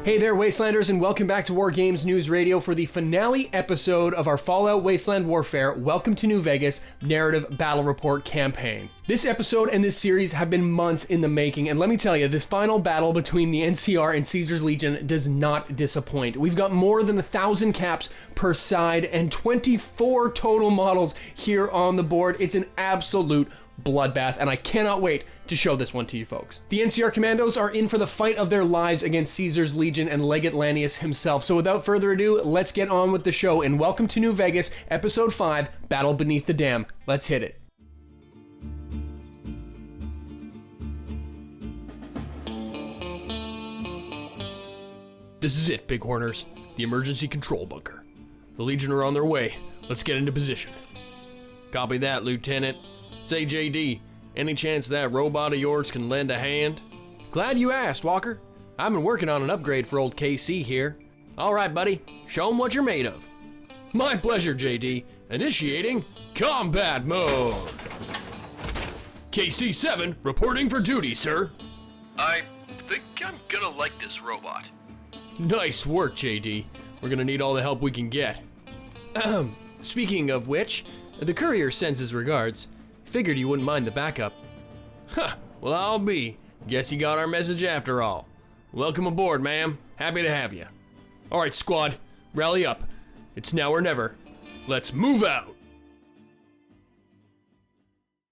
Hey there, Wastelanders, and welcome back to War Games News Radio for the finale episode of our Fallout Wasteland Warfare Welcome to New Vegas Narrative Battle Report campaign. This episode and this series have been months in the making, and let me tell you, this final battle between the NCR and Caesar's Legion does not disappoint. We've got more than 1,000 caps per side and 24 total models here on the board. It's an absolute bloodbath, and I cannot wait to show this one to you folks. The NCR Commandos are in for the fight of their lives against Caesar's Legion and Legate Lanius himself. So without further ado, let's get on with the show and Welcome to New Vegas, Episode 5, Battle Beneath the Dam. Let's hit it. This is it, Bighorners. The emergency control bunker. The Legion are on their way. Let's get into position. Copy that, Lieutenant. Say, JD, any chance that robot of yours can lend a hand? Glad you asked, Walker. I've been working on an upgrade for old KC here. All right, buddy, show him what you're made of. My pleasure, JD. Initiating combat mode. KC-7 reporting for duty, sir. I think I'm gonna like this robot. Nice work, JD. We're gonna need all the help we can get. Speaking of which, the courier sends his regards. Figured you wouldn't mind the backup. Huh, well I'll be. Guess you got our message after all. Welcome aboard, ma'am. Happy to have you. Alright, squad, rally up. It's now or never. Let's move out.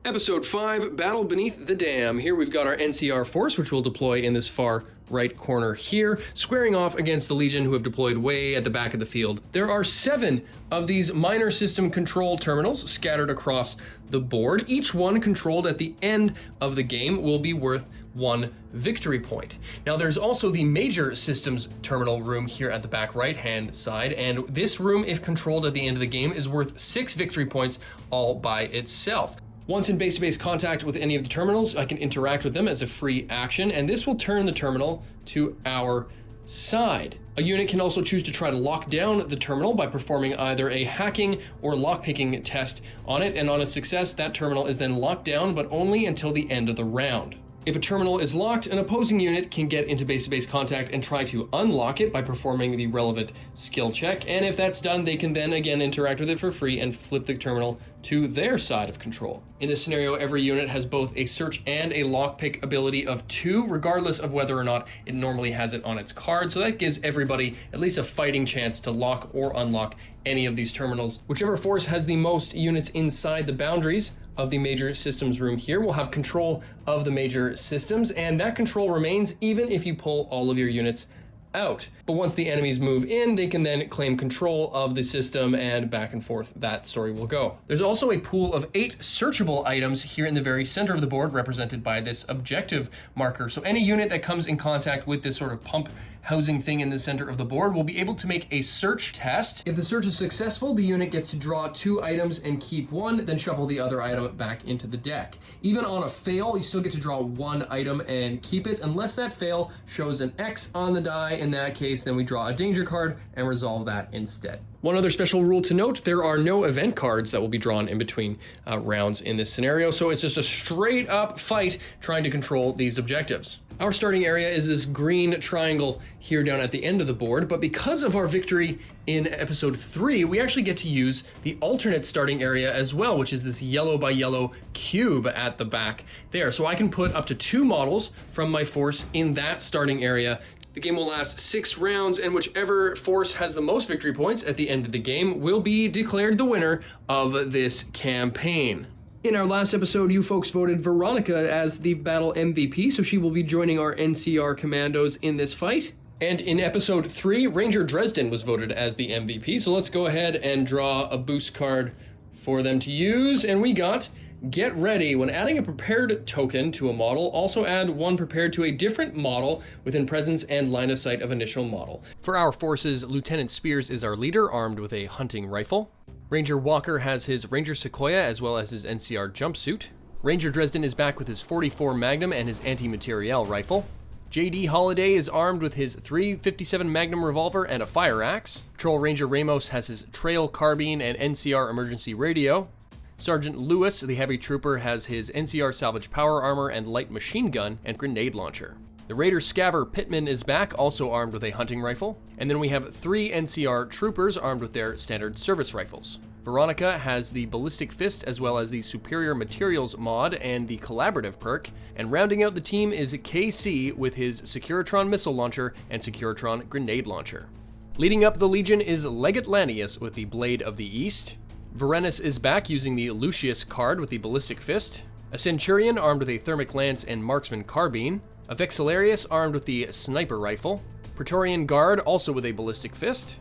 Episode 5, Battle Beneath the Dam. Here we've got our NCR force, which will deploy in this far right corner here, squaring off against the Legion, who have deployed way at the back of the field. There are 7 of these minor system control terminals scattered across the board. Each one controlled at the end of the game will be worth 1 victory point. Now there's also the major systems terminal room here at the back right hand side, and this room, if controlled at the end of the game, is worth 6 victory points all by itself. Once in base-to-base contact with any of the terminals, I can interact with them as a free action, and this will turn the terminal to our side. A unit can also choose to try to lock down the terminal by performing either a hacking or lockpicking test on it, and on a success, that terminal is then locked down, but only until the end of the round. If a terminal is locked, an opposing unit can get into base-to-base contact and try to unlock it by performing the relevant skill check, and if that's done, they can then again interact with it for free and flip the terminal to their side of control. In this scenario, every unit has both a search and a lockpick ability of 2, regardless of whether or not it normally has it on its card, so that gives everybody at least a fighting chance to lock or unlock any of these terminals. Whichever force has the most units inside the boundaries of the major systems room here will have control of the major systems, and that control remains even if you pull all of your units out. But once the enemies move in, they can then claim control of the system, and back and forth that story will go. There's also a pool of 8 searchable items here in the very center of the board, represented by this objective marker. So any unit that comes in contact with this sort of pump housing thing in the center of the board will be able to make a search test. If the search is successful, the unit gets to draw 2 items and keep 1, then shuffle the other item back into the deck. Even on a fail, you still get to draw 1 item and keep it, unless that fail shows an X on the die. In that case, then we draw a danger card and resolve that instead. One other special rule to note, there are no event cards that will be drawn in between rounds in this scenario, so it's just a straight up fight trying to control these objectives. Our starting area is this green triangle here down at the end of the board, but because of our victory in episode 3, we actually get to use the alternate starting area as well, which is this yellow by yellow cube at the back there. So I can put up to 2 models from my force in that starting area. The game will last 6 rounds, and whichever force has the most victory points at the end of the game will be declared the winner of this campaign. In our last episode, you folks voted Veronica as the battle MVP, so she will be joining our NCR Commandos in this fight. And in episode 3, Ranger Dresden was voted as the MVP, so let's go ahead and draw a boost card for them to use, and we got Get Ready. When adding a prepared token to a model, also add 1 prepared to a different model within presence and line of sight of initial model. For our forces, Lieutenant Spears is our leader, armed with a hunting rifle. Ranger Walker has his Ranger Sequoia as well as his NCR jumpsuit. Ranger Dresden is back with his 44 Magnum and his anti-materiel rifle. JD Holiday is armed with his .357 Magnum revolver and a fire axe. Patrol Ranger Ramos has his trail carbine and NCR emergency radio. Sergeant Lewis, the heavy trooper, has his NCR salvage power armor and light machine gun and grenade launcher. The Raider Scaver Pitman is back, also armed with a hunting rifle. And then we have 3 NCR troopers armed with their standard service rifles. Veronica has the Ballistic Fist as well as the Superior Materials mod and the Collaborative perk. And rounding out the team is KC with his Securitron Missile Launcher and Securitron Grenade Launcher. Leading up the Legion is Legate Lanius with the Blade of the East. Varenus is back using the Lucius card with the Ballistic Fist. A Centurion armed with a Thermic Lance and Marksman Carbine. A Vexillarius armed with the Sniper Rifle. Praetorian Guard also with a Ballistic Fist.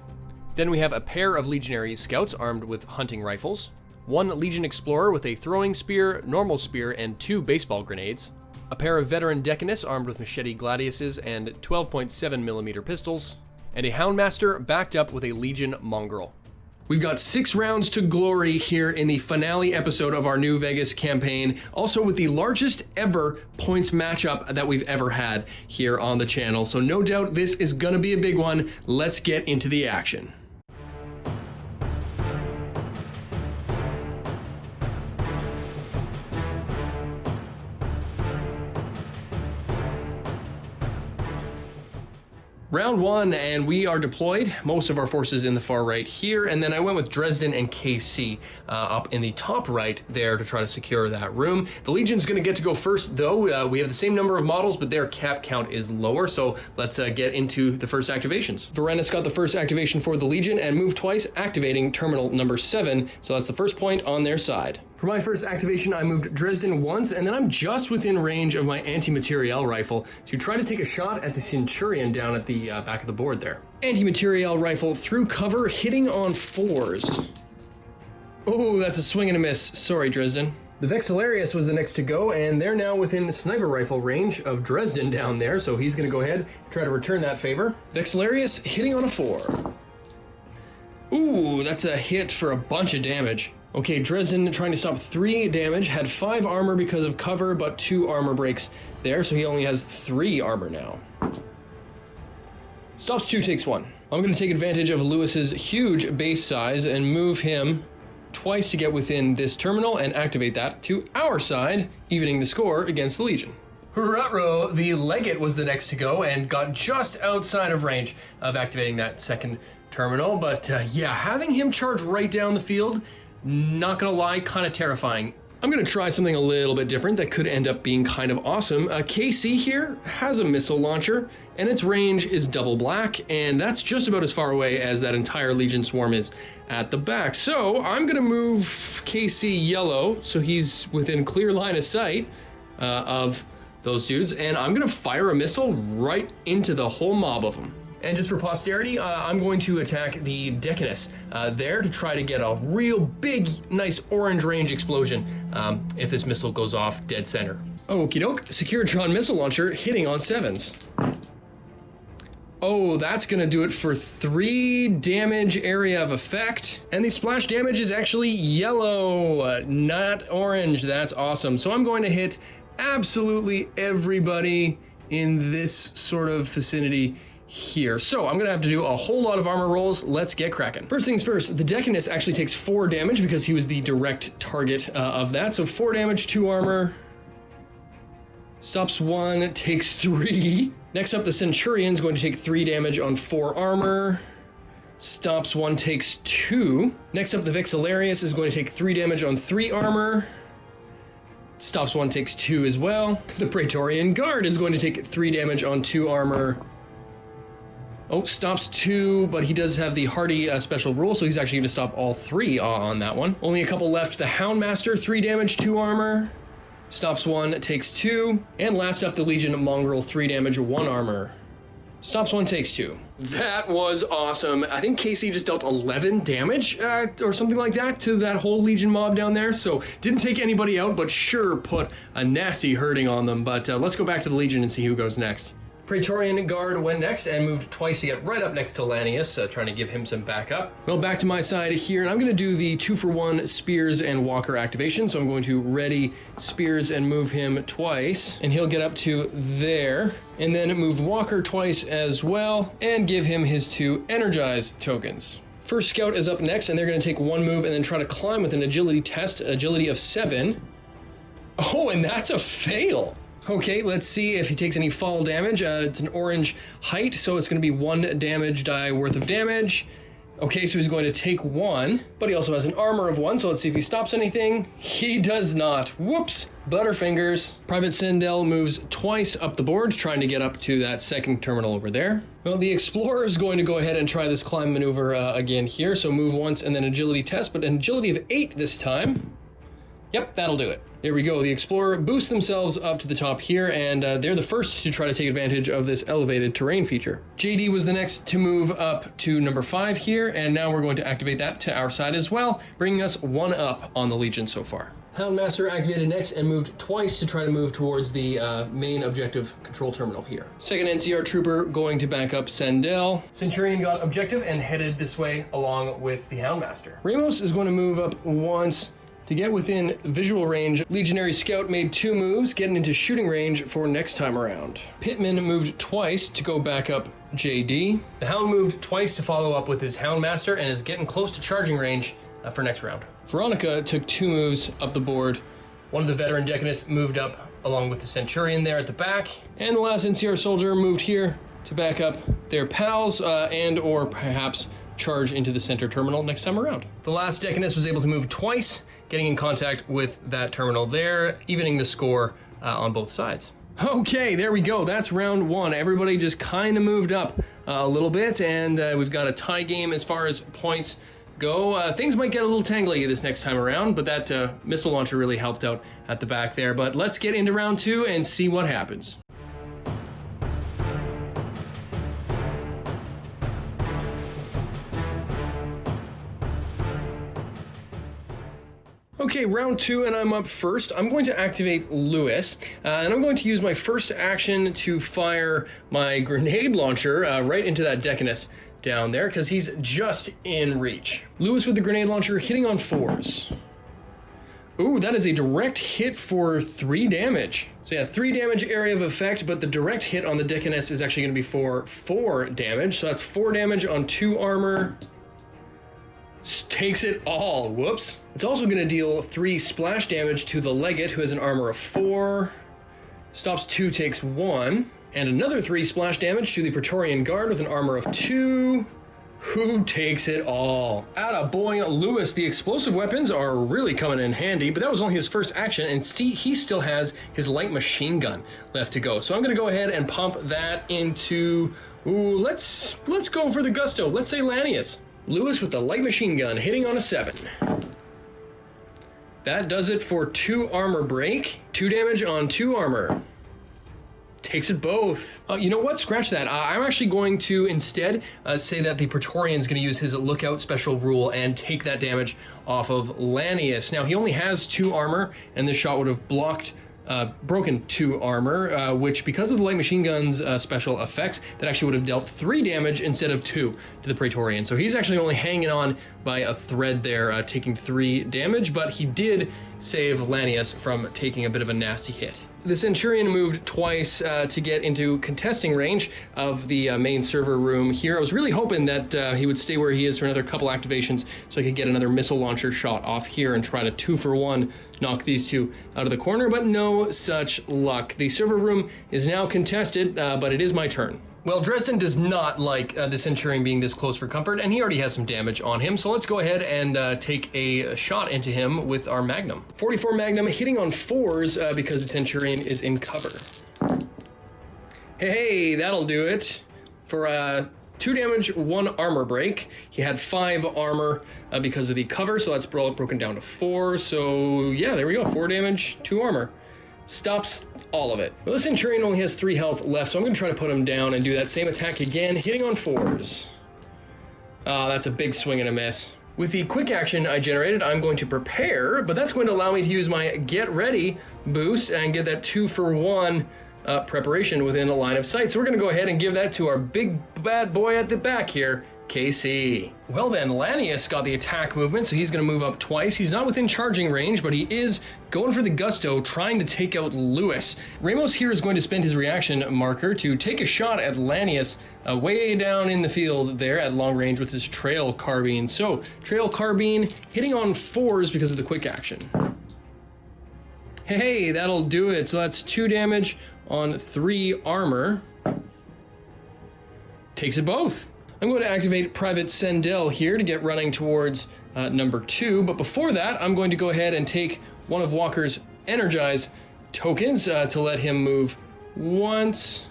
Then we have a pair of Legionary Scouts armed with hunting rifles. 1 Legion Explorer with a Throwing Spear, Normal Spear, and 2 Baseball Grenades. A pair of Veteran Decanists armed with Machete Gladiuses and 12.7mm pistols. And a Houndmaster backed up with a Legion Mongrel. We've got 6 rounds to glory here in the finale episode of our New Vegas campaign, also with the largest ever points matchup that we've ever had here on the channel. So no doubt this is gonna be a big one. Let's get into the action. Round 1, and we are deployed, most of our forces in the far right here, and then I went with Dresden and KC up in the top right there to try to secure that room. The Legion's going to get to go first, though. We have the same number of models, but their cap count is lower, so let's get into the first activations. Varenus got the first activation for the Legion and moved twice, activating terminal number 7, so that's the first point on their side. For my first activation, I moved Dresden once, and then I'm just within range of my anti-materiel rifle to try to take a shot at the Centurion down at the back of the board there. Anti-materiel rifle through cover, hitting on 4s. Oh, that's a swing and a miss. Sorry, Dresden. The Vexillarius was the next to go, and they're now within the sniper rifle range of Dresden down there, so he's going to go ahead and try to return that favor. Vexillarius hitting on a 4. Ooh, that's a hit for a bunch of damage. Okay, Dresden trying to stop 3 damage, had 5 armor because of cover, but 2 armor breaks there, so he only has 3 armor now. Stops 2, takes 1. I'm going to take advantage of Lewis's huge base size and move him twice to get within this terminal and activate that to our side, evening the score against the Legion. Ruh-roh, the Legate was the next to go and got just outside of range of activating that second terminal, but yeah, having him charge right down the field, not gonna lie, kind of terrifying. I'm gonna try something a little bit different that could end up being kind of awesome. KC here has a missile launcher, and its range is double black, and that's just about as far away as that entire Legion swarm is at the back. So I'm gonna move KC yellow, so he's within clear line of sight of those dudes, and I'm gonna fire a missile right into the whole mob of them. And just for posterity, I'm going to attack the Decanus there to try to get a real big, nice orange range explosion if this missile goes off dead center. Okie doke, Securitron Missile Launcher hitting on 7s. Oh, that's gonna do it for 3 damage area of effect. And the splash damage is actually yellow, not orange. That's awesome. So I'm going to hit absolutely everybody in this sort of vicinity here. So I'm gonna have to do a whole lot of armor rolls. Let's get cracking. First things first, the Decanus actually takes 4 damage because he was the direct target of that. So 4 damage, 2 armor. Stops 1, takes 3. Next up, the Centurion's going to take 3 damage on 4 armor. Stops 1, takes 2. Next up, the Vexillarius is going to take 3 damage on 3 armor. Stops 1, takes 2 as well. The Praetorian Guard is going to take 3 damage on 2 armor. Oh, stops 2, but he does have the hardy special rule, so he's actually going to stop all 3 on that one. Only a couple left. The Houndmaster, 3 damage, 2 armor. Stops 1, takes 2. And last up, the Legion Mongrel, 3 damage, 1 armor. Stops 1, takes 2. That was awesome. I think KC just dealt 11 damage or something like that to that whole Legion mob down there. So didn't take anybody out, but sure put a nasty hurting on them. But let's go back to the Legion and see who goes next. Praetorian Guard went next and moved twice to get right up next to Lanius, trying to give him some backup. Well, back to my side here, and I'm going to do the 2-for-1 Spears and Walker activation. So I'm going to ready Spears and move him twice, and he'll get up to there. And then move Walker twice as well, and give him his 2 Energize tokens. First Scout is up next, and they're going to take 1 move and then try to climb with an agility test, agility of 7. Oh, and that's a fail. Okay, let's see if he takes any fall damage. It's an orange height, so it's going to be 1 damage die worth of damage. Okay, so he's going to take 1, but he also has an armor of 1, so let's see if he stops anything. He does not. Whoops. Butterfingers. Private Sindel moves twice up the board, trying to get up to that second terminal over there. Well, the Explorer is going to go ahead and try this climb maneuver again here, so move once and then agility test, but an agility of 8 this time. Yep, that'll do it. There we go. The Explorer boosts themselves up to the top here, and they're the first to try to take advantage of this elevated terrain feature. JD was the next to move up to number 5 here, and now we're going to activate that to our side as well, bringing us 1 up on the Legion so far. Houndmaster activated next and moved twice to try to move towards the main objective control terminal here. Second NCR Trooper going to back up Sendel. Centurion got objective and headed this way along with the Houndmaster. Ramos is going to move up once to get within visual range. Legionary Scout made 2 moves, getting into shooting range for next time around. Pittman moved twice to go back up JD. The Hound moved twice to follow up with his Houndmaster and is getting close to charging range for next round. Veronica took 2 moves up the board. One of the veteran Decanists moved up along with the Centurion there at the back. And the last NCR soldier moved here to back up their pals and or perhaps charge into the center terminal next time around. The last Decanist was able to move twice, getting in contact with that terminal there, evening the score on both sides. Okay, there we go. That's round 1. Everybody just kind of moved up a little bit, and we've got a tie game as far as points go. Things might get a little tangly this next time around, but that missile launcher really helped out at the back there. But let's get into round 2 and see what happens. Okay, round 2, and I'm up first. I'm going to activate Lewis, and I'm going to use my first action to fire my grenade launcher right into that Decanist down there, because he's just in reach. Lewis with the grenade launcher hitting on 4s. Ooh, that is a direct hit for 3 damage. So yeah, 3 damage area of effect, but the direct hit on the Decanist is actually going to be for 4 damage. So that's 4 damage on 2 armor. Takes it all. Whoops. It's also going to deal 3 splash damage to the Legate, who has an armor of 4. Stops 2, takes 1. And another 3 splash damage to the Praetorian Guard with an armor of 2. Who takes it all? Attaboy, Lewis. The explosive weapons are really coming in handy, but that was only his first action, and he still has his light machine gun left to go. So I'm going to go ahead and pump that into... Ooh, let's go for the gusto. Let's say Lanius. Lewis with the light machine gun hitting on a 7. That does it for 2 armor break. 2 damage on 2 armor. Takes it both. You know what? Scratch that. I'm actually going to instead say that the Praetorian's going to use his lookout special rule and take that damage off of Lanius. Now, he only has 2 armor, and this shot would have broken 2 armor, which because of the light machine gun's special effects, that actually would have dealt 3 damage instead of 2 to the Praetorian. So he's actually only hanging on by a thread there, taking 3 damage, but he did save Lanius from taking a bit of a nasty hit. The Centurion moved twice to get into contesting range of the main server room here. I was really hoping that he would stay where he is for another couple activations so I could get another missile launcher shot off here and try to 2-for-1 knock these 2 out of the corner, but no such luck. The server room is now contested, but it is my turn. Well, Dresden does not like the Centurion being this close for comfort, and he already has some damage on him, so let's go ahead and take a shot into him with our Magnum. 44 Magnum hitting on 4s because the Centurion is in cover. Hey, that'll do it for 2 damage, 1 armor break. He had 5 armor because of the cover, so that's broken down to 4. So yeah, there we go, 4 damage, 2 armor. Stops all of it. Well, the Centurion only has 3 health left, so I'm going to try to put him down and do that same attack again, hitting on 4s. That's a big swing and a miss. With the quick action I generated, I'm going to prepare, but that's going to allow me to use my get ready boost and get that 2-for-1 preparation within a line of sight. So we're going to go ahead and give that to our big bad boy at the back here, KC. Well then, Lanius got the attack movement, so he's going to move up twice. He's not within charging range, but he is going for the gusto, trying to take out Lewis. Ramos here is going to spend his reaction marker to take a shot at Lanius way down in the field there at long range with his trail carbine. So, trail carbine hitting on 4s because of the quick action. Hey, that'll do it. So that's 2 damage on 3 armor. Takes it both. I'm going to activate Private Sendell here to get running towards number 2. But before that, I'm going to go ahead and take one of Walker's Energize tokens to let him move once,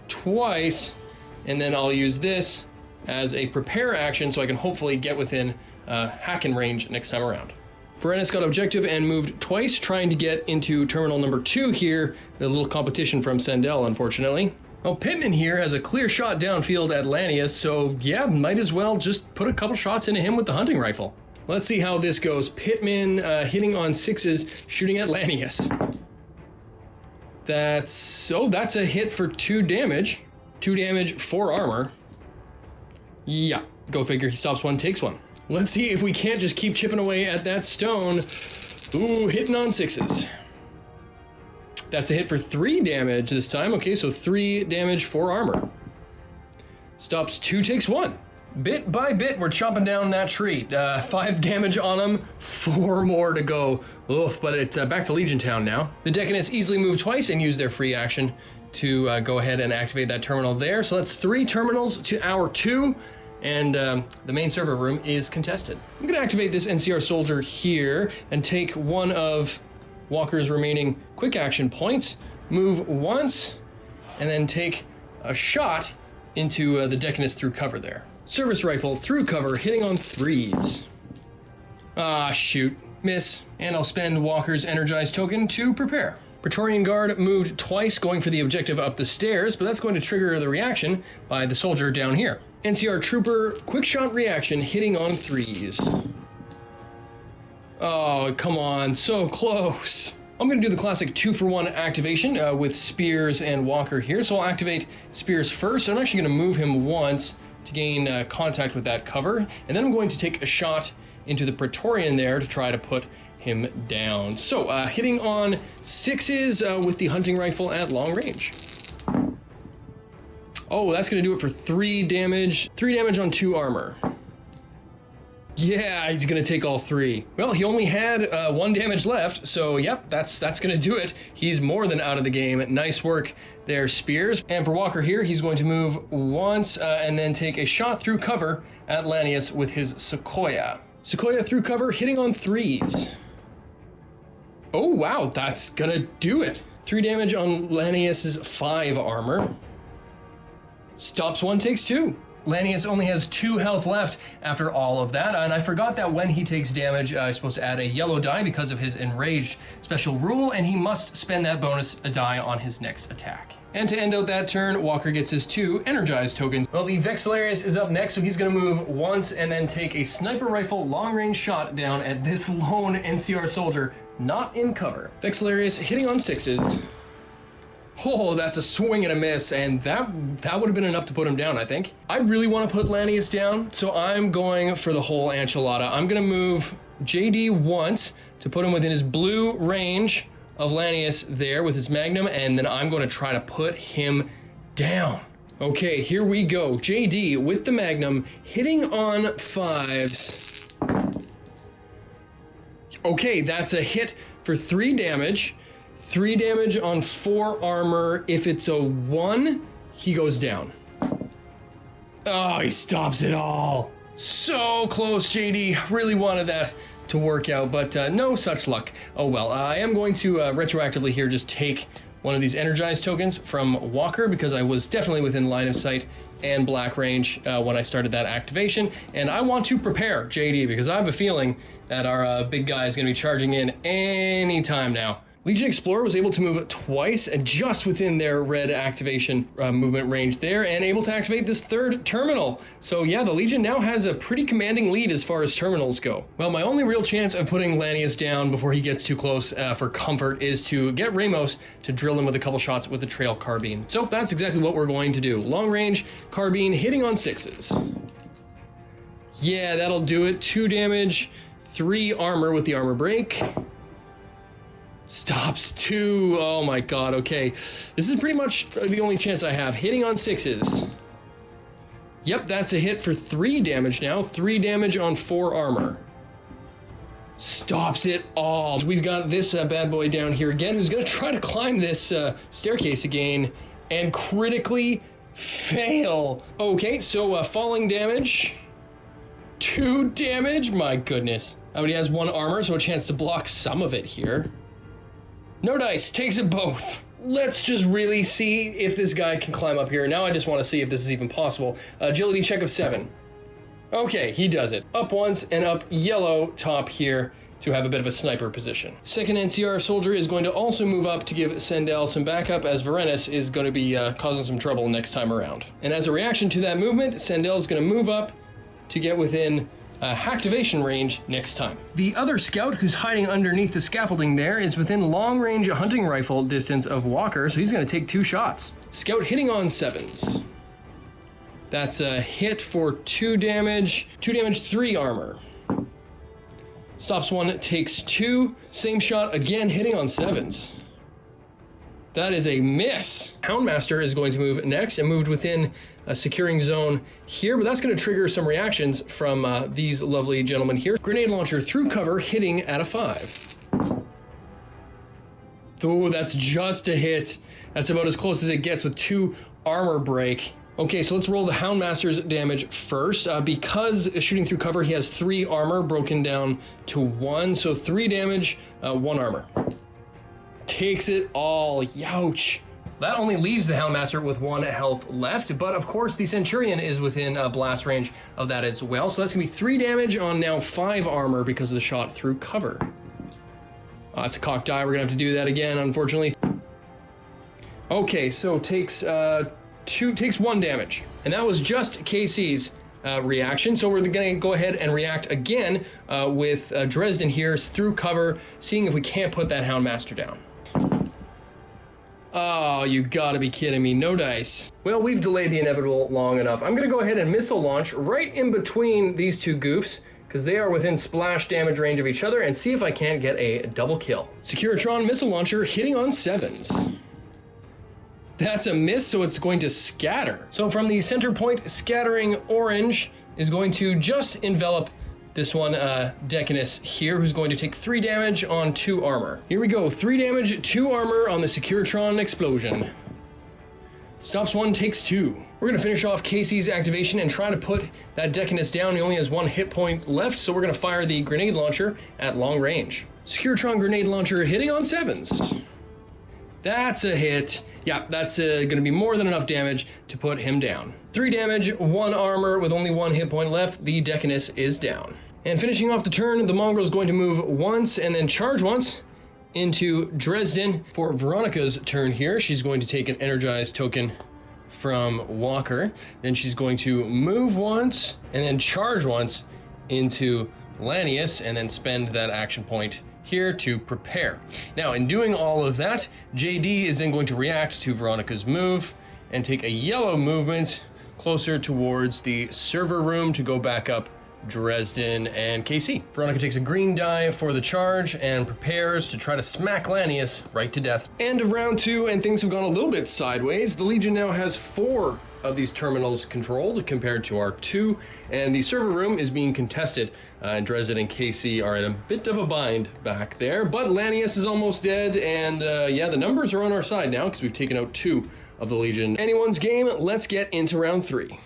twice, and then I'll use this as a prepare action so I can hopefully get within hacking range next time around. Varenis got objective and moved twice, trying to get into terminal number 2 here. A little competition from Sendell, unfortunately. Well, Pittman here has a clear shot downfield at Lanius, so yeah, might as well just put a couple shots into him with the hunting rifle. Let's see how this goes. Pittman hitting on 6s, shooting at Lanius. That's a hit for 2 damage. 2 damage, 4 armor. Yeah, go figure. He stops one, takes one. Let's see if we can't just keep chipping away at that stone. Ooh, hitting on 6s. That's a hit for 3 damage this time. Okay, so 3 damage, 4 armor. Stops 2, takes 1. Bit by bit, we're chopping down that tree. 5 damage on him, 4 more to go. Oof, but it's back to Legion Town now. The Decanists easily move twice and use their free action to go ahead and activate that terminal there. So that's 3 terminals to our 2, and the main server room is contested. I'm gonna activate this NCR soldier here and take one of Walker's remaining quick action points, move once, and then take a shot into the Decanist through cover there. Service rifle through cover, hitting on 3s. Ah, shoot. Miss. And I'll spend Walker's Energized token to prepare. Praetorian Guard moved twice, going for the objective up the stairs, but that's going to trigger the reaction by the soldier down here. NCR Trooper, quick shot reaction, hitting on 3s. Oh, come on, so close. I'm going to do the classic 2-for-1 activation with Spears and Walker here. So I'll activate Spears first. I'm actually going to move him once to gain contact with that cover. And then I'm going to take a shot into the Praetorian there to try to put him down. So hitting on 6s with the hunting rifle at long range. Oh, that's going to do it for 3 damage. 3 damage on 2 armor. Yeah, he's gonna take all 3. Well, he only had 1 damage left, so yep, that's gonna do it. He's more than out of the game. Nice work there, Spears. And for Walker here, he's going to move once and then take a shot through cover at Lanius with his Sequoia. Sequoia through cover, hitting on 3s. Oh wow, that's gonna do it. 3 damage on Lanius's 5 armor. Stops 1, takes 2. Lanius only has 2 health left after all of that, and I forgot that when he takes damage, he's supposed to add a yellow die because of his enraged special rule, and he must spend that bonus die on his next attack. And to end out that turn, Walker gets his 2 energized tokens. Well, the Vexillarius is up next, so he's going to move once and then take a sniper rifle long-range shot down at this lone NCR soldier, not in cover. Vexillarius hitting on 6s. Oh, that's a swing and a miss, and that would have been enough to put him down, I think. I really want to put Lanius down, so I'm going for the whole enchilada. I'm going to move JD once to put him within his blue range of Lanius there with his Magnum, and then I'm going to try to put him down. Okay, here we go. JD with the Magnum, hitting on 5s. Okay, that's a hit for 3 damage. 3 damage on 4 armor. If it's a 1, he goes down. Oh, he stops it all. So close, JD. Really wanted that to work out, but no such luck. Oh well, I am going to retroactively here just take one of these energized tokens from Walker because I was definitely within line of sight and black range when I started that activation, and I want to prepare JD because I have a feeling that our big guy is going to be charging in any time now. Legion Explorer was able to move twice just within their red activation movement range there and able to activate this 3rd terminal. So yeah, the Legion now has a pretty commanding lead as far as terminals go. Well, my only real chance of putting Lanius down before he gets too close for comfort is to get Ramos to drill him with a couple shots with the trail carbine. So that's exactly what we're going to do. Long range carbine hitting on 6s. Yeah, that'll do it. 2 damage, 3 armor with the armor break. Stops 2. Oh my god, okay. This is pretty much the only chance I have. Hitting on 6s. Yep, that's a hit for 3 damage now. 3 damage on 4 armor. stops it all. We've got this bad boy down here again, who's gonna try to climb this staircase again and critically fail. Okay, so falling damage, 2 damage, my goodness. Oh, but he has 1 armor, so a chance to block some of it here. No dice, takes it both. Let's just really see if this guy can climb up here. Now I just want to see if this is even possible. Agility check of 7. Okay, he does it. Up once and up yellow top here to have a bit of a sniper position. Second NCR soldier is going to also move up to give Sendel some backup, as Varenis is going to be causing some trouble next time around. And as a reaction to that movement, Sendel is going to move up to get within activation range next time. The other scout, who's hiding underneath the scaffolding there, is within long range hunting rifle distance of Walker, so he's going to take 2 shots. Scout hitting on 7s. That's a hit for 2 damage. 2 damage, 3 armor. Stops 1, takes 2. Same shot again, hitting on 7s. That is a miss. Houndmaster is going to move next and moved within a securing zone here, but that's going to trigger some reactions from these lovely gentlemen here. Grenade launcher through cover, hitting at a 5. Oh, that's just a hit. That's about as close as it gets with 2 armor break. Okay, so let's roll the Houndmaster's damage first. Because shooting through cover, he has 3 armor broken down to 1, so 3 damage, 1 armor. Takes it all, youch. That only leaves the Houndmaster with 1 health left, but of course the Centurion is within blast range of that as well, so that's gonna be 3 damage on now 5 armor because of the shot through cover. It's a cocked die, we're gonna have to do that again, unfortunately. Okay, so takes 1 damage, and that was just Casey's reaction. So we're gonna go ahead and react again with Dresden here through cover, seeing if we can't put that Houndmaster down. Oh, you gotta be kidding me, no dice. Well, we've delayed the inevitable long enough. I'm gonna go ahead and missile launch right in between these 2 goofs, because they are within splash damage range of each other, and see if I can't get a double kill. Securitron missile launcher hitting on 7s. That's a miss, so it's going to scatter. So from the center point, scattering orange is going to just envelop this one, Decanus here, who's going to take 3 damage on 2 armor. Here we go, 3 damage, 2 armor on the Securitron explosion. Stops 1, takes 2. We're gonna finish off Casey's activation and try to put that Decanus down. He only has 1 hit point left, so we're gonna fire the grenade launcher at long range. Securitron grenade launcher hitting on 7s. That's a hit. Yeah, that's gonna be more than enough damage to put him down. 3 damage, 1 armor with only 1 hit point left. The Decanus is down. And finishing off the turn, the Mongrel is going to move once and then charge once into Dresden. For Veronica's turn here, she's going to take an energized token from Walker. Then she's going to move once and then charge once into Lanius and then spend that action point here to prepare. Now, in doing all of that, JD is then going to react to Veronica's move and take a yellow movement closer towards the server room to go back up Dresden and KC. Veronica takes a green die for the charge and prepares to try to smack Lanius right to death. End of round 2, and things have gone a little bit sideways. The Legion now has 4 of these terminals controlled compared to our 2, and the server room is being contested. And Dresden and KC are in a bit of a bind back there, but Lanius is almost dead, and yeah, the numbers are on our side now because we've taken out 2 of the Legion. Anyone's game, let's get into round 3.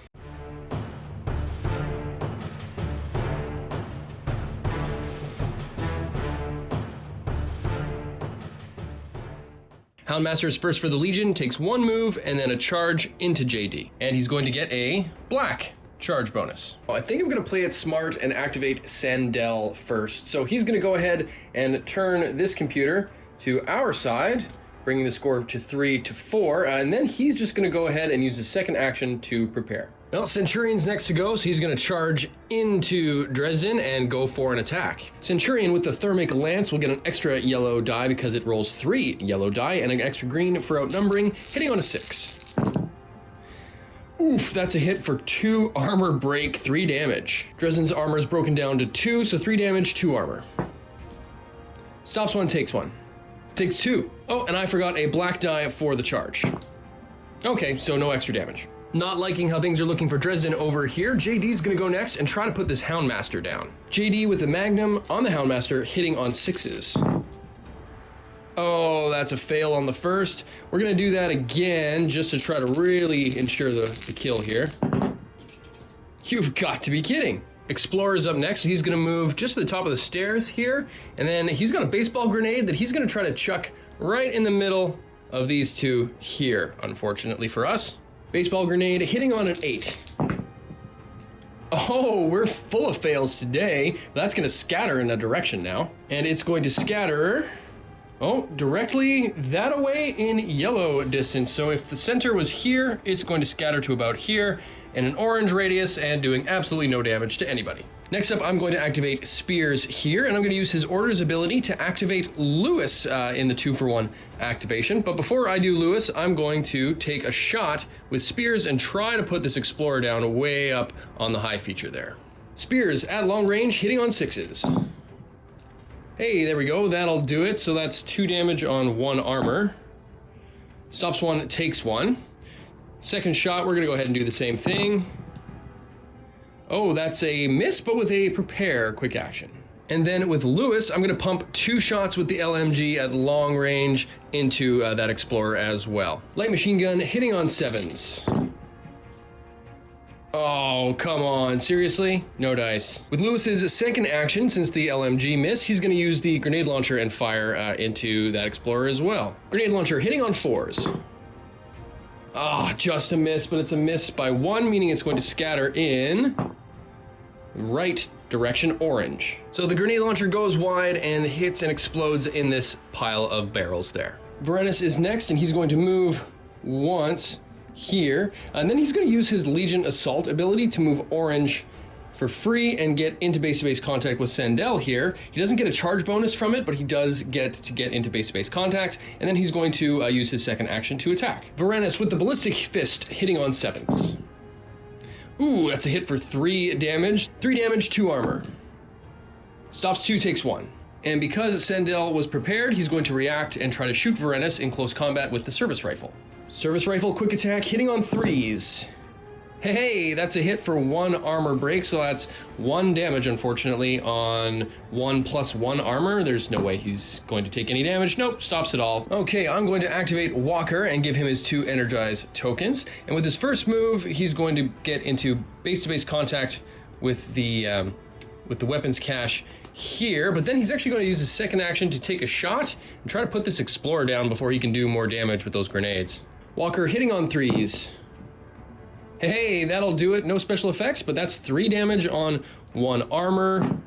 Houndmaster is first for the Legion, takes 1 move and then a charge into JD. And he's going to get a black charge bonus. Well, I think I'm going to play it smart and activate Sendel first. So he's going to go ahead and turn this computer to our side, bringing the score to 3 to 4. And then he's just going to go ahead and use his second action to prepare. Well, Centurion's next to go, so he's going to charge into Dresden and go for an attack. Centurion with the Thermic Lance will get an extra yellow die because it rolls 3 yellow die and an extra green for outnumbering, hitting on a 6. Oof, that's a hit for 2 armor break, 3 damage. Dresden's armor is broken down to 2, so 3 damage, 2 armor. Stops 1, takes 1. Takes 2. Oh, and I forgot a black die for the charge. Okay, so no extra damage. Not liking how things are looking for Dresden over here, JD's gonna go next and try to put this Houndmaster down. JD with the Magnum on the Houndmaster, hitting on 6s. Oh, that's a fail on the first. We're gonna do that again just to try to really ensure the kill here. You've got to be kidding. Explorer's up next, so he's gonna move just to the top of the stairs here, and then he's got a baseball grenade that he's gonna try to chuck right in the middle of these two here, unfortunately for us. Baseball grenade hitting on an 8. Oh, we're full of fails today. That's gonna scatter in a direction now. And it's going to scatter, oh, directly that away in yellow distance. So if the center was here, it's going to scatter to about here in an orange radius and doing absolutely no damage to anybody. Next up, I'm going to activate Spears here, and I'm going to use his Orders ability to activate Lewis in the 2-for-1 activation. But before I do Lewis, I'm going to take a shot with Spears and try to put this Explorer down way up on the high feature there. Spears at long range, hitting on 6s. Hey, there we go, that'll do it. So that's 2 damage on 1 armor. Stops 1, takes 1. Second shot, we're gonna go ahead and do the same thing. Oh, that's a miss, but with a prepare quick action. And then with Lewis, I'm gonna pump 2 shots with the LMG at long range into that Explorer as well. Light machine gun hitting on 7s. Oh, come on, seriously? No dice. With Lewis's second action, since the LMG missed, he's gonna use the grenade launcher and fire into that Explorer as well. Grenade launcher hitting on 4s. Ah, just a miss, but it's a miss by 1, meaning it's going to scatter in right direction, orange. So the grenade launcher goes wide and hits and explodes in this pile of barrels there. Varenis is next, and he's going to move once here, and then he's going to use his Legion Assault ability to move orange for free and get into base-to-base contact with Sandel here. He doesn't get a charge bonus from it, but he does get to get into base-to-base contact, and then he's going to use his second action to attack. Varenis with the Ballistic Fist hitting on 7s. Ooh, that's a hit for 3 damage. 3 damage, 2 armor. Stops 2, takes 1. And because Sandel was prepared, he's going to react and try to shoot Varenis in close combat with the Service Rifle. Service Rifle quick attack hitting on 3s. Hey, that's a hit for 1 armor break, so that's 1 damage, unfortunately, on 1+1 armor. There's no way he's going to take any damage. Nope, stops it all. Okay, I'm going to activate Walker and give him his 2 energize tokens. And with his first move, he's going to get into base-to-base contact with the weapons cache here, but then he's actually going to use his second action to take a shot and try to put this Explorer down before he can do more damage with those grenades. Walker hitting on 3s. Hey, that'll do it. No special effects, but that's 3 damage on 1 armor.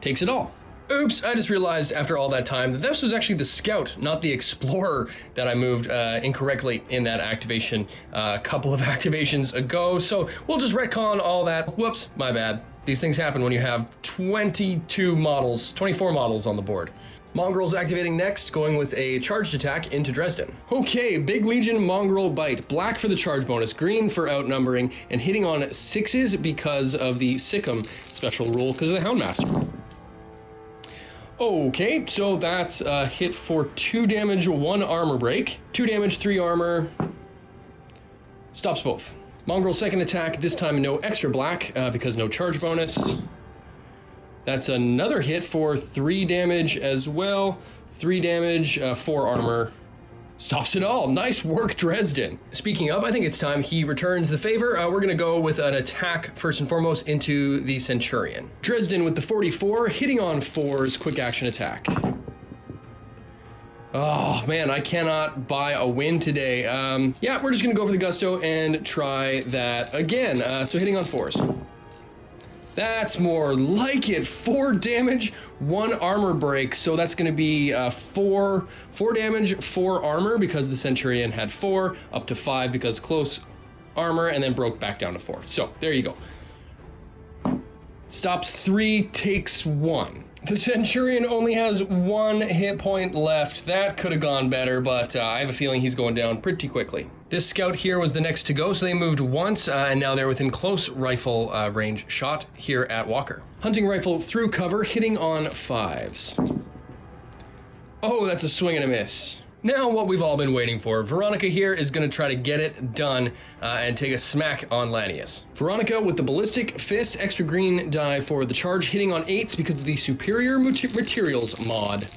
Takes it all. Oops, I just realized after all that time that this was actually the Scout, not the Explorer, that I moved incorrectly in that activation a couple of activations ago. So we'll just retcon all that. Whoops, my bad. These things happen when you have 24 models on the board. Mongrel's activating next, going with a charged attack into Dresden. Okay, Big Legion Mongrel Bite. Black for the charge bonus, green for outnumbering, and hitting on 6s because of the Sikkim special rule because of the Houndmaster. Okay, so that's a hit for 2 damage, 1 armor break. 2 damage, 3 armor. Stops both. Mongrel's second attack, this time no extra black because no charge bonus. That's another hit for 3 damage as well. 3 damage, 4 armor. Stops it all. Nice work, Dresden. Speaking of, I think it's time he returns the favor. We're going to go with an attack, first and foremost, into the Centurion. Dresden with the 44, hitting on 4s, quick action attack. Oh, man, I cannot buy a win today. Yeah, we're just going to go for the Gusto and try that again. So hitting on 4s. That's more like it. 4 damage, 1 armor break. So that's going to be 4 damage, 4 armor because the Centurion had 4, up to 5 because close armor, and then broke back down to 4. So there you go. Stops 3, takes 1. The Centurion only has 1 hit point left. That could have gone better, but I have a feeling he's going down pretty quickly. This Scout here was the next to go, so they moved once, and now they're within close rifle range shot here at Walker. Hunting rifle through cover, hitting on 5s. Oh, that's a swing and a miss. Now what we've all been waiting for. Veronica here is going to try to get it done and take a smack on Lanius. Veronica with the Ballistic Fist, extra green die for the charge, hitting on 8s because of the Superior Materials mod.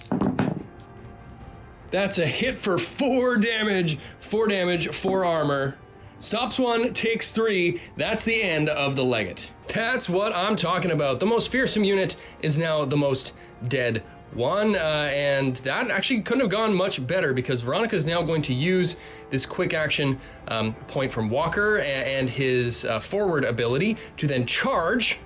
That's a hit for 4 damage, 4 armor. Stops 1, takes 3. That's the end of the Legate. That's what I'm talking about. The most fearsome unit is now the most dead one, and that actually couldn't have gone much better because Veronica is now going to use this quick action point from Walker and his forward ability to then charge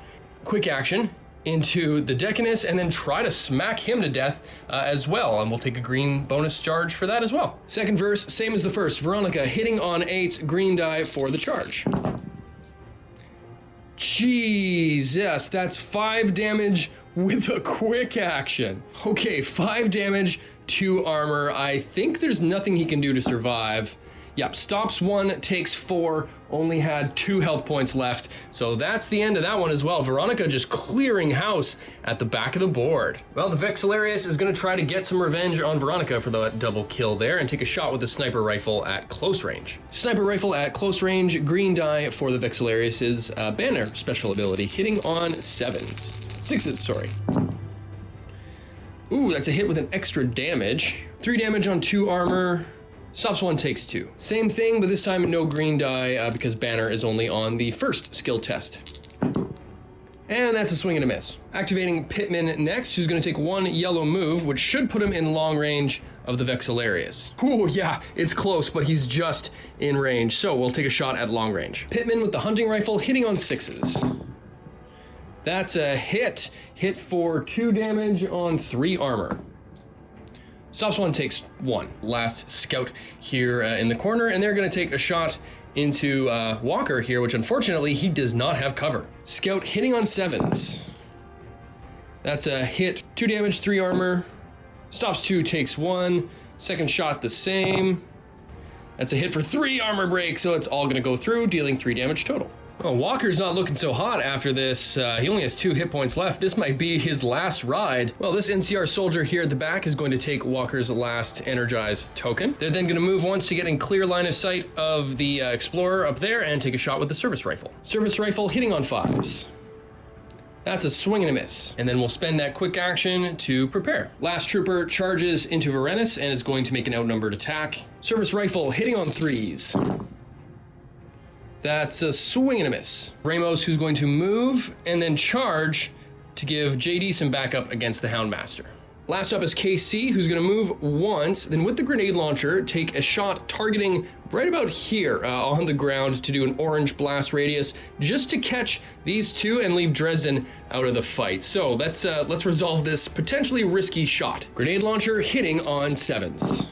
quick action into the Decanus and then try to smack him to death as well, and we'll take a green bonus charge for that as well. Second verse, same as the first. Veronica hitting on 8s, green die for the charge. Jesus, that's 5 damage with a quick action. Okay, 5 damage, 2 armor. I think there's nothing he can do to survive. Yep, stops 1, takes 4, only had 2 health points left. So that's the end of that one as well. Veronica just clearing house at the back of the board. Well, the Vexillarius is gonna try to get some revenge on Veronica for the double kill there and take a shot with the sniper rifle at close range. Sniper rifle at close range, green die for the Vexillarius's banner special ability, hitting on 6s, sorry. Ooh, that's a hit with an extra damage. 3 damage on 2 armor. Stops 1, takes 2. Same thing, but this time no green die because banner is only on the first skill test. And that's a swing and a miss. Activating Pittman next, who's going to take 1 yellow move, which should put him in long range of the Vexillarius. Ooh, yeah, it's close, but he's just in range, so we'll take a shot at long range. Pittman with the hunting rifle, hitting on 6s. That's a hit. Hit for 2 damage on 3 armor. Stops 1, takes 1. Last scout here in the corner, and they're going to take a shot into Walker here, which unfortunately he does not have cover. Scout hitting on 7s. That's a hit. 2 damage, 3 armor. Stops 2, takes 1. Second shot the same. That's a hit for 3 armor break, so it's all going to go through, dealing 3 damage total. Well, Walker's not looking so hot after this. He only has 2 hit points left. This might be his last ride. Well, this NCR soldier here at the back is going to take Walker's last energized token. They're then going to move once to get in clear line of sight of the Explorer up there and take a shot with the service rifle. Service rifle hitting on 5s. That's a swing and a miss. And then we'll spend that quick action to prepare. Last trooper charges into Varenus and is going to make an outnumbered attack. Service rifle hitting on 3s. That's a swing and a miss. Ramos, who's going to move and then charge to give JD some backup against the Houndmaster. Last up is KC, who's going to move once, then with the grenade launcher, take a shot targeting right about here on the ground to do an orange blast radius, just to catch these 2 and leave Dresden out of the fight. So let's resolve this potentially risky shot. Grenade launcher hitting on 7s.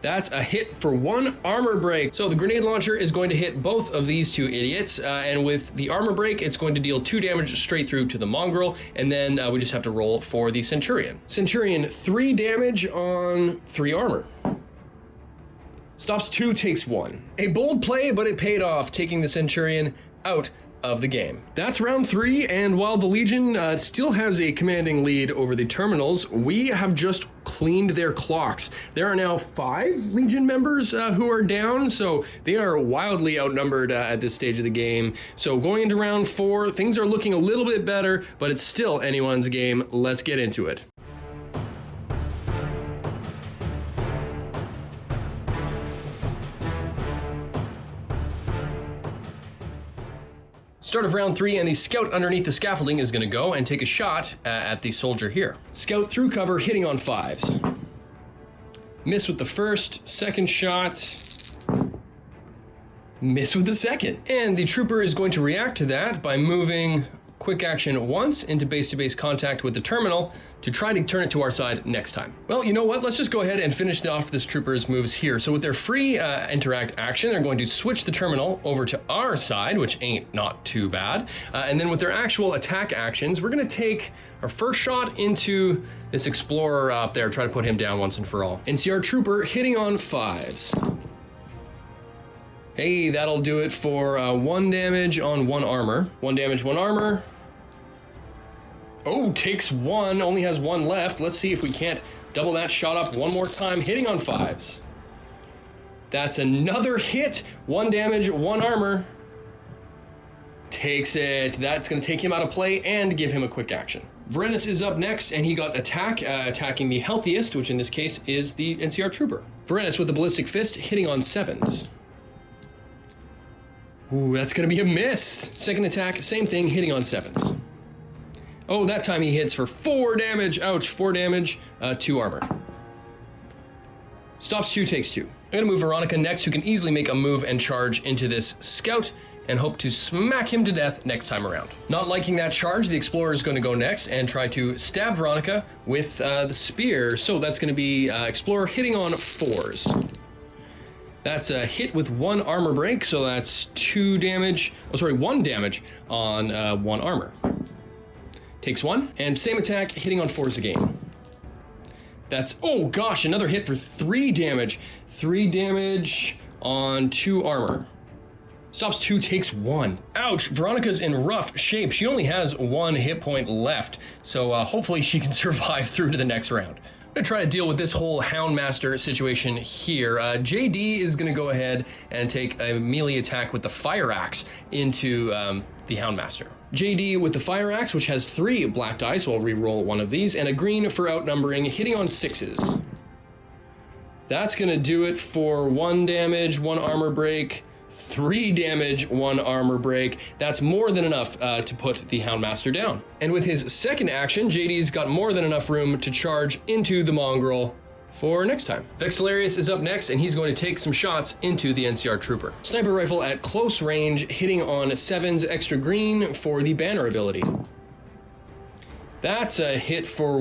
That's a hit for 1 armor break. So the grenade launcher is going to hit both of these 2 idiots, and with the armor break, it's going to deal 2 damage straight through to the mongrel, and then we just have to roll for the Centurion. Centurion, 3 damage on 3 armor. Stops 2, takes 1. A bold play, but it paid off, taking the Centurion out of the game. That's round 3, and while the Legion still has a commanding lead over the terminals, we have just cleaned their clocks. There are now 5 Legion members who are down, so they are wildly outnumbered at this stage of the game. So going into round 4, things are looking a little bit better, but it's still anyone's game. Let's get into it. Start of round 3, and the scout underneath the scaffolding is going to go and take a shot at the soldier here. Scout through cover, hitting on 5s. Miss with the first, second shot. Miss with the second. And the trooper is going to react to that by moving quick action once into base-to-base contact with the terminal to try to turn it to our side next time. Well, you know what? Let's just go ahead and finish off this trooper's moves here. So with their free interact action, they're going to switch the terminal over to our side, which ain't not too bad. And then with their actual attack actions, we're going to take our first shot into this Explorer up there, try to put him down once and for all. NCR trooper hitting on 5s. Hey, that'll do it for 1 damage on 1 armor. 1 damage, 1 armor. Oh, takes 1, only has 1 left. Let's see if we can't Double that shot up one more time, hitting on 5s. That's another hit. 1 damage, 1 armor. Takes it. That's going to take him out of play and give him a quick action. Varenis is up next, and he got attacking the healthiest, which in this case is the NCR Trooper. Varenis with the Ballistic Fist, hitting on 7s. Ooh, that's going to be a miss. Second attack, same thing, hitting on 7s. Oh, that time he hits for 4 damage. Ouch, 4 damage, 2 armor. Stops 2, takes 2. I'm going to move Veronica next, who can easily make a move and charge into this scout and hope to smack him to death next time around. Not liking that charge, the Explorer is going to go next and try to stab Veronica with the spear. So that's going to be Explorer hitting on 4s. That's a hit with 1 armor break, so that's 2 damage. Oh, sorry, 1 damage on 1 armor. Takes 1, and same attack, hitting on 4s again. That's, oh gosh, another hit for 3 damage. 3 damage on 2 armor. Stops 2, takes 1. Ouch, Veronica's in rough shape. She only has 1 hit point left, so hopefully she can survive through to the next round. I'm gonna try to deal with this whole Houndmaster situation here. JD is gonna go ahead and take a melee attack with the Fire Axe into the Houndmaster. JD with the Fire Axe, which has 3 black dice, so I'll re-roll 1 of these, and a green for outnumbering, hitting on 6s. That's gonna do it for 1 damage, 1 armor break, 3 damage, 1 armor break. That's more than enough to put the Houndmaster down. And with his second action, JD's got more than enough room to charge into the Mongrel for next time. Vexillarius is up next, and he's going to take some shots into the NCR Trooper. Sniper rifle at close range, hitting on 7s, extra green for the banner ability. That's a hit for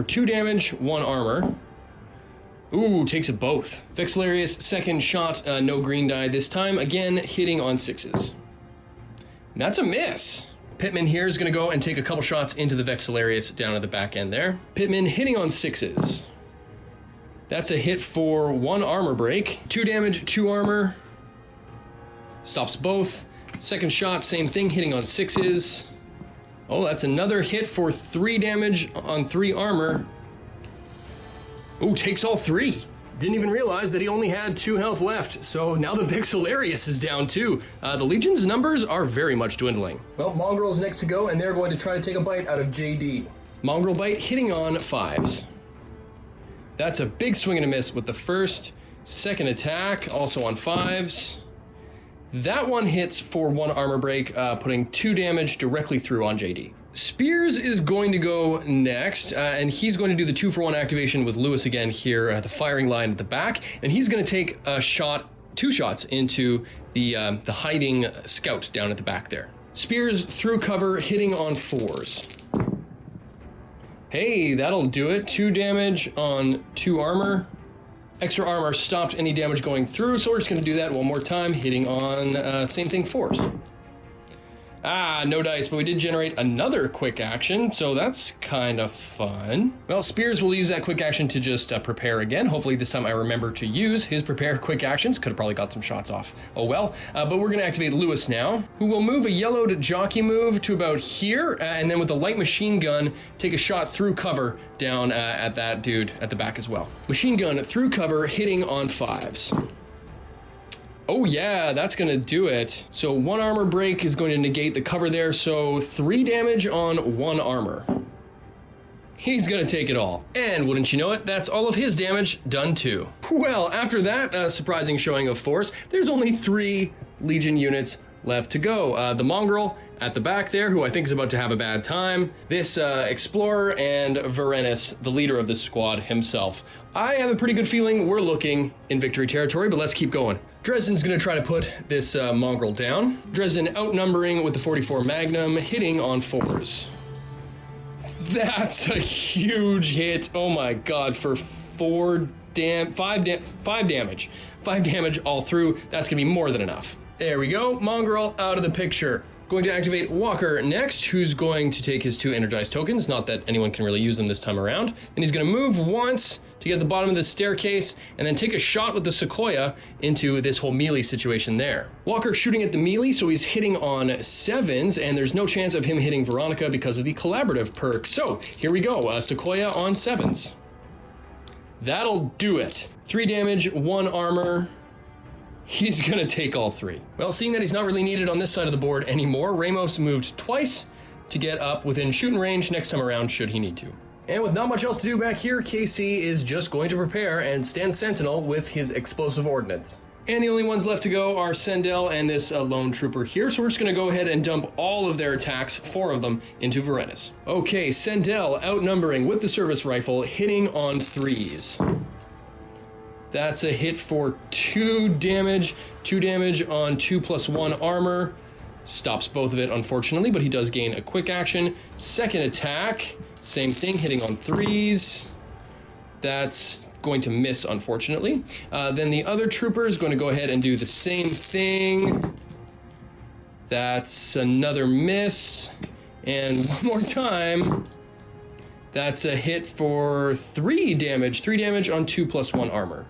2 damage, 1 armor. Ooh, takes it both. Vexillarius, second shot, no green die this time. Again, hitting on 6s. That's a miss. Pittman here is going to go and take a couple shots into the Vexillarius down at the back end there. Pittman hitting on 6s. That's a hit for 1 armor break. 2 damage, 2 armor. Stops both. Second shot, same thing, hitting on 6s. Oh, that's another hit for 3 damage on 3 armor. Ooh, takes all 3. Didn't even realize that he only had 2 health left, so now the Vexillarius is down too. The Legion's numbers are very much dwindling. Well, Mongrel's next to go, and they're going to try to take a bite out of JD. Mongrel bite hitting on 5s. That's a big swing and a miss with the first. Second attack, also on 5s. That one hits for 1 armor break, putting 2 damage directly through on JD. Spears is going to go next, and he's going to do the 2-for-1 activation with Lewis again here at the firing line at the back, and he's going to take a shot, 2 shots into the hiding scout down at the back there. Spears through cover, hitting on 4s. Hey, that'll do it. 2 damage on 2 armor. Extra armor stopped any damage going through, so we're just going to do that one more time, hitting on same thing, 4s. Ah, no dice, but we did generate another quick action, so that's kind of fun. Well, Spears will use that quick action to just prepare again. Hopefully this time I remember to use his prepare quick actions. Could have probably got some shots off. Oh well. But we're going to activate Lewis now, who will move a yellowed jockey move to about here, and then with a light machine gun, take a shot through cover down at that dude at the back as well. Machine gun through cover, hitting on 5s. Oh yeah, that's gonna do it. So 1 armor break is going to negate the cover there, so 3 damage on 1 armor. He's gonna take it all. And wouldn't you know it, that's all of his damage done too. Well, after that surprising showing of force, there's only 3 Legion units left to go. The Mongrel at the back there, who I think is about to have a bad time. This Explorer, and Varenis, the leader of this squad himself. I have a pretty good feeling we're looking in victory territory, but let's keep going. Dresden's gonna try to put this Mongrel down. Dresden outnumbering with the 44 Magnum, hitting on 4s. That's a huge hit. Oh my god, for 5 damage. 5 damage all through. That's gonna be more than enough. There we go, Mongrel out of the picture. Going to activate Walker next, who's going to take his 2 energized tokens. Not that anyone can really use them this time around. Then he's going to move once to get the bottom of the staircase, and then take a shot with the Sequoia into this whole melee situation there. Walker shooting at the melee, so he's hitting on 7s, and there's no chance of him hitting Veronica because of the collaborative perk. So here we go, Sequoia on 7s. That'll do it. 3 damage, 1 armor. He's gonna take all 3. Well, seeing that he's not really needed on this side of the board anymore, Ramos moved twice to get up within shooting range next time around should he need to. And with not much else to do back here, KC is just going to prepare and stand sentinel with his explosive ordnance. And the only ones left to go are Sendel and this lone trooper here, so we're just going to go ahead and dump all of their attacks, 4 of them, into Varenis. Okay, Sendel outnumbering with the service rifle, hitting on 3s. That's a hit for 2 damage. 2 damage on 2+1 armor. Stops both of it, unfortunately, but he does gain a quick action. Second attack, same thing, hitting on 3s. That's going to miss, unfortunately. Then the other trooper is going to go ahead and do the same thing. That's another miss. And one more time. That's a hit for 3 damage. 3 damage on 2+1 armor.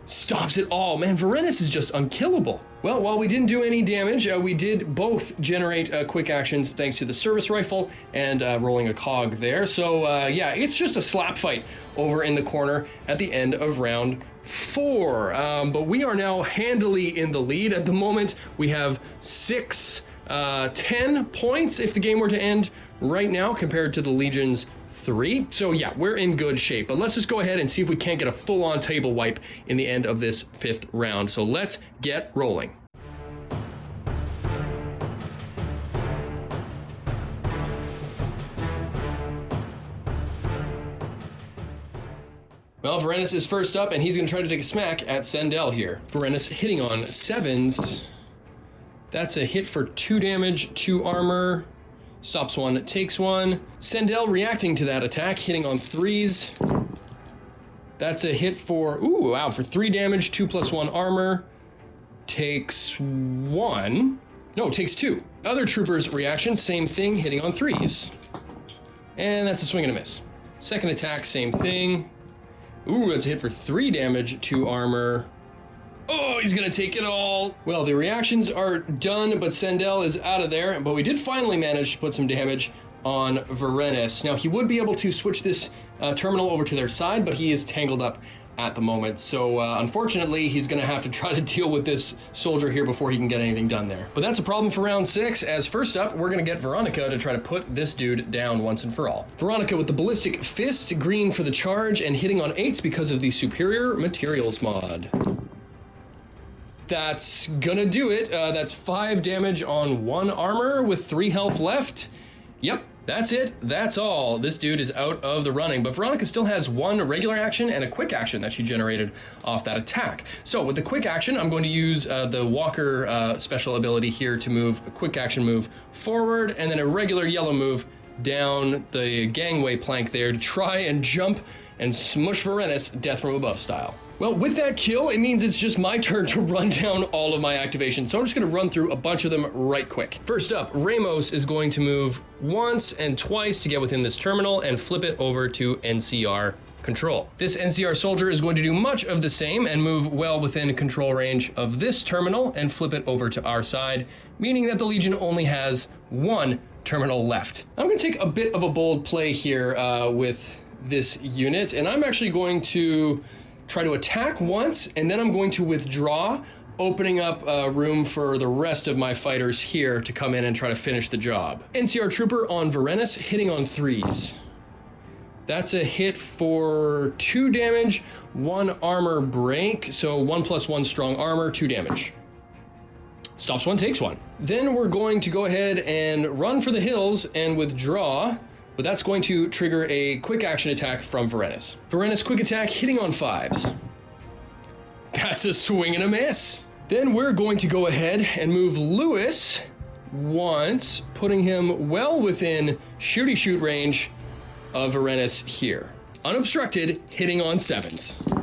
Stops it all. Man, Varenis is just unkillable. Well, while we didn't do any damage, we did both generate quick actions thanks to the service rifle and rolling a cog there. So yeah, it's just a slap fight over in the corner at the end of round 4. But we are now handily in the lead at the moment. We have 10 points if the game were to end right now compared to the Legion's 3. So yeah, we're in good shape, but let's just go ahead and see if we can't get a full-on table wipe in the end of this 5th round. So let's get rolling. Well, Varenis is first up, and he's going to try to take a smack at Sendel here. Varenis hitting on 7s. That's a hit for 2 damage, 2 armor. Stops 1, takes 1. Sendel reacting to that attack, hitting on 3s. That's a hit for, ooh, wow, for 3 damage, 2+1 armor. Takes 1. No, takes 2. Other trooper's reaction, same thing, hitting on 3s. And that's a swing and a miss. Second attack, same thing. Ooh, that's a hit for 3 damage, 2 armor. Oh, he's gonna take it all. Well, the reactions are done, but Sendel is out of there. But we did finally manage to put some damage on Varenis. Now, he would be able to switch this terminal over to their side, but he is tangled up at the moment. So, unfortunately, he's gonna have to try to deal with this soldier here before he can get anything done there. But that's a problem for round 6, as first up, we're gonna get Veronica to try to put this dude down once and for all. Veronica with the Ballistic Fist, green for the charge, and hitting on 8s because of the Superior Materials mod. That's gonna do it. That's 5 damage on 1 armor with 3 health left. Yep, that's it. That's all. This dude is out of the running, but Veronica still has 1 regular action and a quick action that she generated off that attack. So with the quick action, I'm going to use the Walker special ability here to move a quick action move forward, and then a regular yellow move down the gangway plank there to try and jump and smush Varenis death from above style. Well, with that kill, it means it's just my turn to run down all of my activations, so I'm just going to run through a bunch of them right quick. First up, Ramos is going to move once and twice to get within this terminal and flip it over to NCR control. This NCR soldier is going to do much of the same and move well within control range of this terminal and flip it over to our side, meaning that the Legion only has 1 terminal left. I'm going to take a bit of a bold play here with this unit, and I'm actually going to try to attack once, and then I'm going to withdraw, opening up room for the rest of my fighters here to come in and try to finish the job. NCR Trooper on Varenis, hitting on 3s. That's a hit for 2 damage, 1 armor break, so 1+1 strong armor, 2 damage. Stops 1, takes 1. Then we're going to go ahead and run for the hills and withdraw, but that's going to trigger a quick action attack from Varenis. Varenis quick attack, hitting on 5s. That's a swing and a miss. Then we're going to go ahead and move Lewis once, putting him well within shooty shoot range of Varenis here. Unobstructed, hitting on 7s.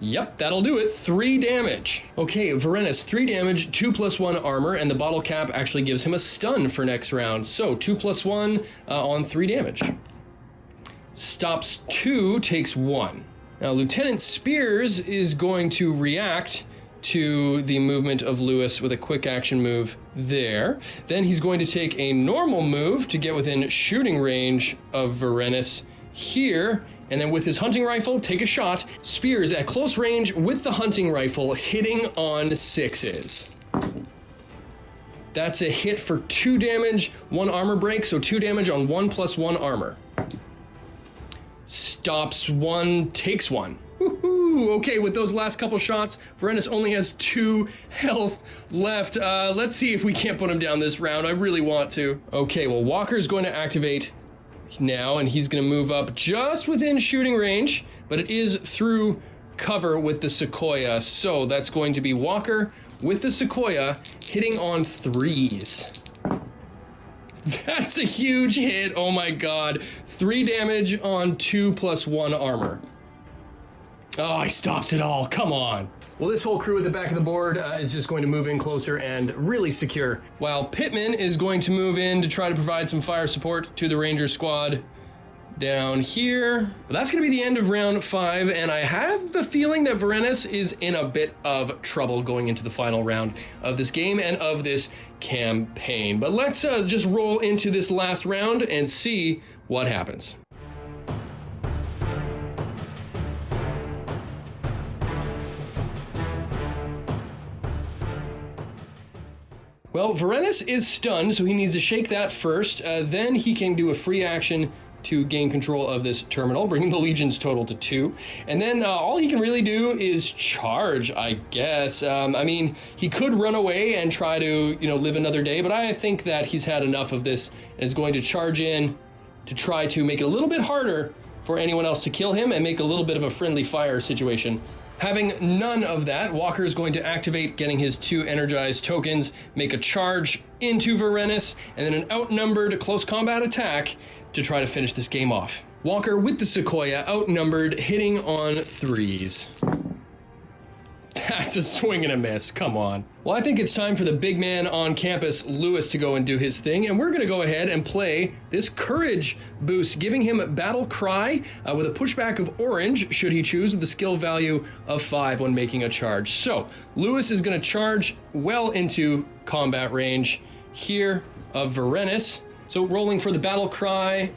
Yep, that'll do it. 3 damage. Okay, Varenis, 3 damage, 2+1 armor, and the bottle cap actually gives him a stun for next round. So 2+1 on 3 damage. Stops 2, takes 1. Now, Lieutenant Spears is going to react to the movement of Lewis with a quick action move there. Then he's going to take a normal move to get within shooting range of Varenis here, and then with his hunting rifle, take a shot. Spears at close range with the hunting rifle, hitting on 6s. That's a hit for 2 damage, 1 armor break, so 2 damage on 1+1 armor. Stops 1, takes 1. Woohoo! Okay, with those last couple shots, Varenus only has 2 health left. Let's see if we can't put him down this round. I really want to. Okay, well, Walker's going to activate now, and he's going to move up just within shooting range, but it is through cover with the Sequoia. So that's going to be Walker with the Sequoia hitting on 3s. That's a huge hit. Oh my god. 3 damage on 2+1 armor. Oh, he stops it all. Come on. Well, this whole crew at the back of the board is just going to move in closer and really secure, while Pittman is going to move in to try to provide some fire support to the Ranger squad down here. But that's going to be the end of round 5, and I have the feeling that Varenus is in a bit of trouble going into the final round of this game and of this campaign. But let's just roll into this last round and see what happens. Well, Varenus is stunned, so he needs to shake that first. Then he can do a free action to gain control of this terminal, bringing the Legion's total to 2. And then all he can really do is charge, I guess. I mean, he could run away and try to, live another day, but I think that he's had enough of this and is going to charge in to try to make it a little bit harder for anyone else to kill him and make a little bit of a friendly fire situation. Having none of that, Walker is going to activate, getting his 2 energized tokens, make a charge into Varenus, and then an outnumbered close combat attack to try to finish this game off. Walker with the Sequoia, outnumbered, hitting on 3s. That's a swing and a miss, come on. Well, I think it's time for the big man on campus, Lewis, to go and do his thing, and we're gonna go ahead and play this courage boost, giving him Battle Cry with a pushback of orange, should he choose, with a skill value of 5 when making a charge. So, Lewis is gonna charge well into combat range here of Varenus. So rolling for the Battle Cry.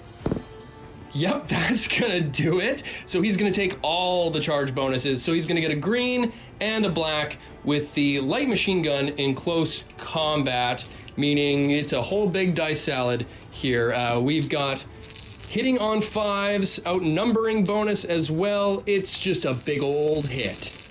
Yep, that's gonna do it. So he's gonna take all the charge bonuses. So he's gonna get a green and a black with the light machine gun in close combat, meaning it's a whole big dice salad here. We've got hitting on 5s, outnumbering bonus as well. It's just a big old hit.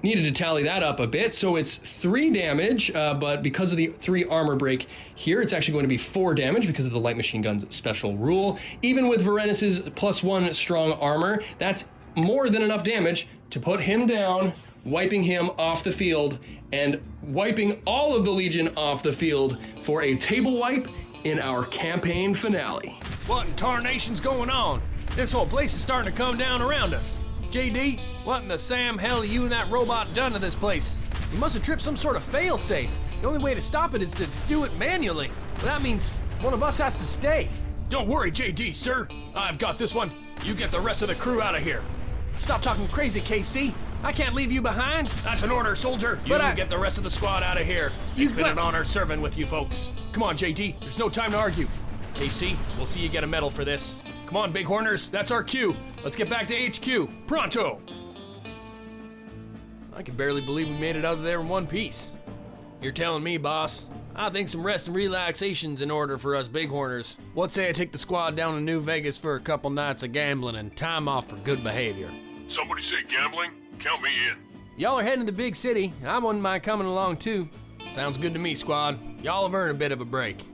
Needed to tally that up a bit, so it's 3 damage, but because of the 3 armor break here, it's actually going to be 4 damage because of the light machine gun's special rule. Even with Varenus's +1 strong armor, that's more than enough damage to put him down, wiping him off the field, and wiping all of the Legion off the field for a table wipe in our campaign finale. What in tarnation's going on? This whole place is starting to come down around us. JD, what in the Sam hell you and that robot done to this place? You must have tripped some sort of fail-safe. The only way to stop it is to do it manually. But that means one of us has to stay. Don't worry, JD, sir. I've got this one. You get the rest of the crew out of here. Stop talking crazy, KC. I can't leave you behind. That's an order, soldier. You get the rest of the squad out of here. It's been an honor serving with you folks. Come on, JD. There's no time to argue. KC, we'll see you get a medal for this. Come on, Bighorners. That's our cue. Let's get back to HQ. Pronto! I can barely believe we made it out of there in one piece. You're telling me, boss. I think some rest and relaxation's in order for us Bighorners. What say I take the squad down to New Vegas for a couple nights of gambling and time off for good behavior? Somebody say gambling? Count me in. Y'all are heading to the big city. I wouldn't mind coming along too. Sounds good to me, squad. Y'all have earned a bit of a break.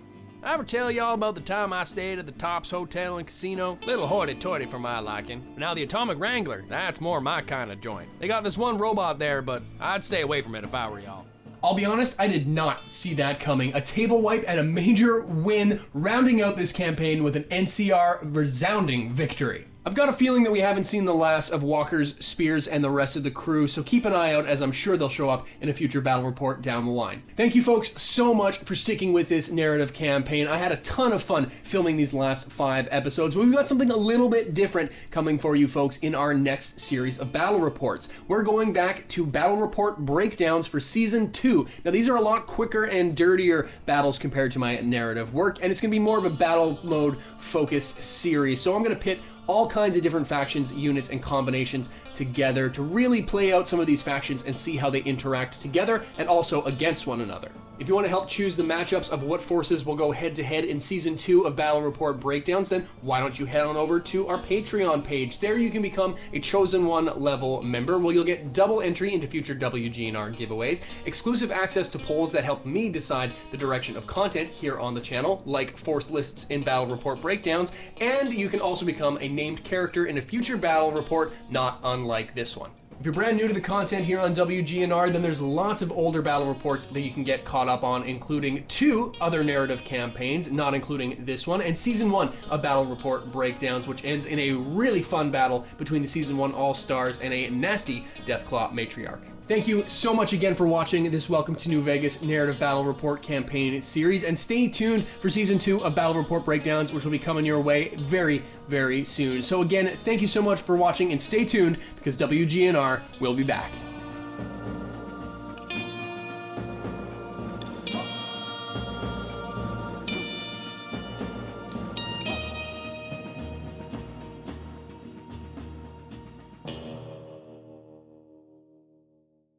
I ever tell y'all about the time I stayed at the Tops Hotel and Casino? Little hoity-toity for my liking. But now the Atomic Wrangler, that's more my kind of joint. They got this one robot there, but I'd stay away from it if I were y'all. I'll be honest, I did not see that coming. A table wipe and a major win, rounding out this campaign with an NCR resounding victory. I've got a feeling that we haven't seen the last of Walker's, Spears, and the rest of the crew, so keep an eye out as I'm sure they'll show up in a future battle report down the line. Thank you folks so much for sticking with this narrative campaign. I had a ton of fun filming these last 5 episodes, but we've got something a little bit different coming for you folks in our next series of battle reports. We're going back to battle report breakdowns for Season 2. Now these are a lot quicker and dirtier battles compared to my narrative work, and it's going to be more of a battle mode focused series, so I'm going to pit all kinds of different factions, units, and combinations together to really play out some of these factions and see how they interact together and also against one another. If you want to help choose the matchups of what forces will go head-to-head in Season 2 of Battle Report Breakdowns, then why don't you head on over to our Patreon page. There you can become a Chosen One level member, where you'll get double entry into future WGNR giveaways, exclusive access to polls that help me decide the direction of content here on the channel, like forced lists in Battle Report Breakdowns, and you can also become a named character in a future Battle Report, not unlike this one. If you're brand new to the content here on WGNR, then there's lots of older battle reports that you can get caught up on, including 2 other narrative campaigns, not including this one, and Season 1 of Battle Report Breakdowns, which ends in a really fun battle between the Season 1 All-Stars and a nasty Deathclaw Matriarch. Thank you so much again for watching this Welcome to New Vegas Narrative Battle Report campaign series, and stay tuned for Season 2 of Battle Report Breakdowns, which will be coming your way very, very soon. So again, thank you so much for watching, and stay tuned because WGNR will be back.